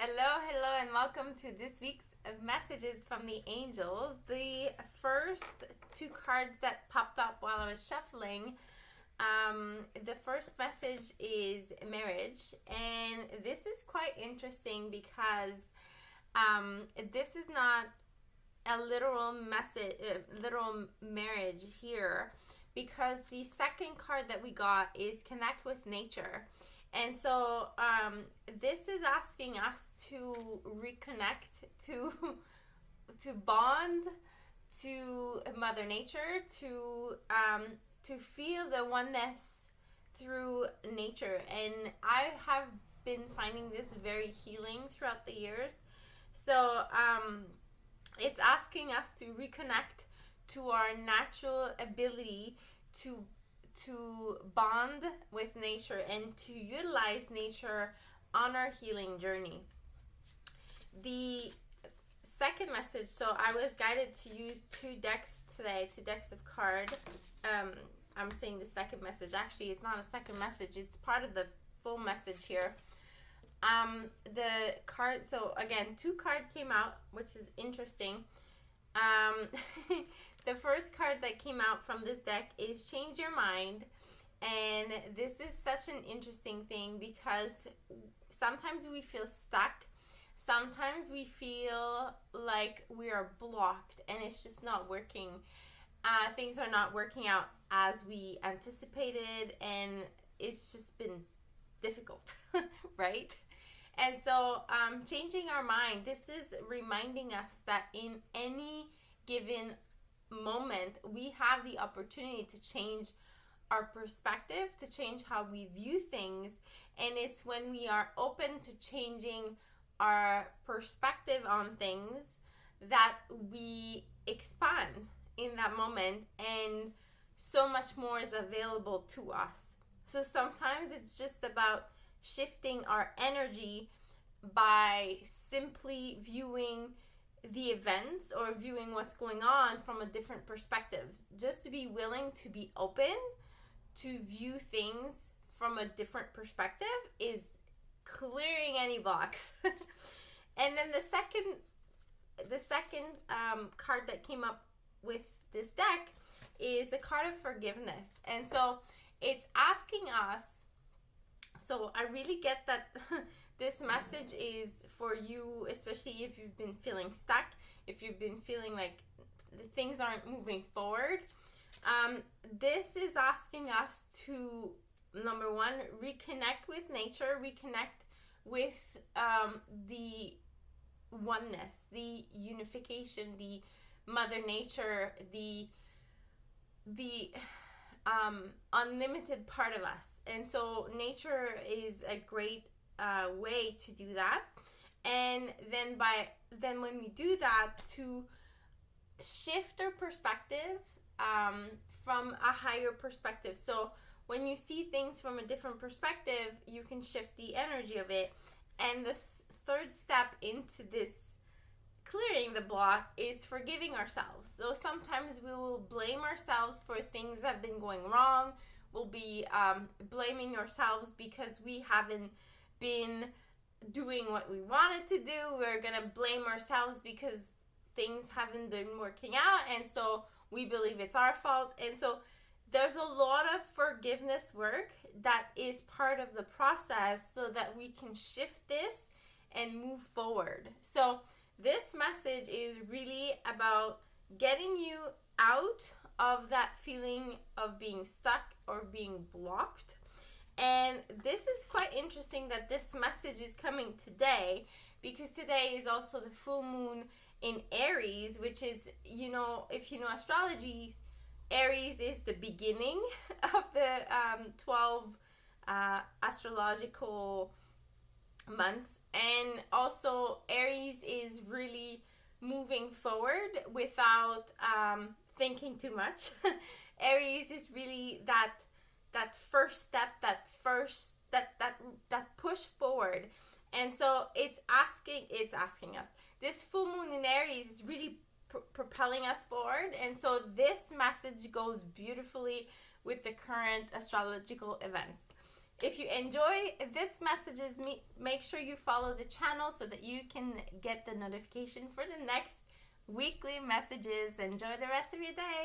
Hello, and welcome to this week's messages from the angels. The first two cards that popped up while I was shuffling, the first message is marriage, and this is quite interesting because this is not a literal message, literal marriage here, because the second card that we got is connect with nature. And so this is asking us to reconnect, to bond to Mother Nature, to feel the oneness through nature. And I have been finding this very healing throughout the years. So it's asking us to reconnect to our natural ability to bond with nature and to utilize nature on our healing journey. The second message, so I was guided to use two decks today, two decks of cards. I'm saying the second message. Actually, it's not a second message. It's part of the full message here. The card, so again, two cards came out, which is interesting. The first card that came out from this deck is Change Your Mind. And this is such an interesting thing because sometimes we feel stuck. Sometimes we feel like we are blocked and it's just not working. Things are not working out as we anticipated, and it's just been difficult, right? And so changing our mind, this is reminding us that in any given moment we have the opportunity to change our perspective, to change how we view things. And it's when we are open to changing our perspective on things that we expand in that moment, and so much more is available to us. So sometimes it's just about shifting our energy by simply viewing the events or viewing what's going on from a different perspective. Just to be willing to be open to view things from a different perspective is clearing any blocks. And then the second card that came up with this deck is the card of forgiveness. And so it's asking us, so I really get that this message is for you, especially if you've been feeling stuck, if you've been feeling like things aren't moving forward. This is asking us to, number one, reconnect with nature, reconnect with the oneness, the unification, the Mother Nature, the unlimited part of us. And so nature is a great way to do that. And then when we do that, to shift our perspective from a higher perspective. So when you see things from a different perspective, you can shift the energy of it. And the third step into this clearing the block is forgiving ourselves. So sometimes we will blame ourselves for things that have been going wrong. We'll be blaming ourselves because we haven't been doing what we wanted to do. We're going to blame ourselves because things haven't been working out, and so we believe it's our fault. And so there's a lot of forgiveness work that is part of the process so that we can shift this and move forward. So this message is really about getting you out of that feeling of being stuck or being blocked. And this is quite interesting that this message is coming today, because today is also the full moon in Aries, which is, if you know astrology, Aries is the beginning of the 12 astrological months. And also Aries is really moving forward without thinking too much. Aries is really that first step, that push forward. And so it's asking us. This full moon in Aries is really propelling us forward. And so this message goes beautifully with the current astrological events. If you enjoy this messages, make sure you follow the channel so that you can get the notification for the next weekly messages. Enjoy the rest of your day.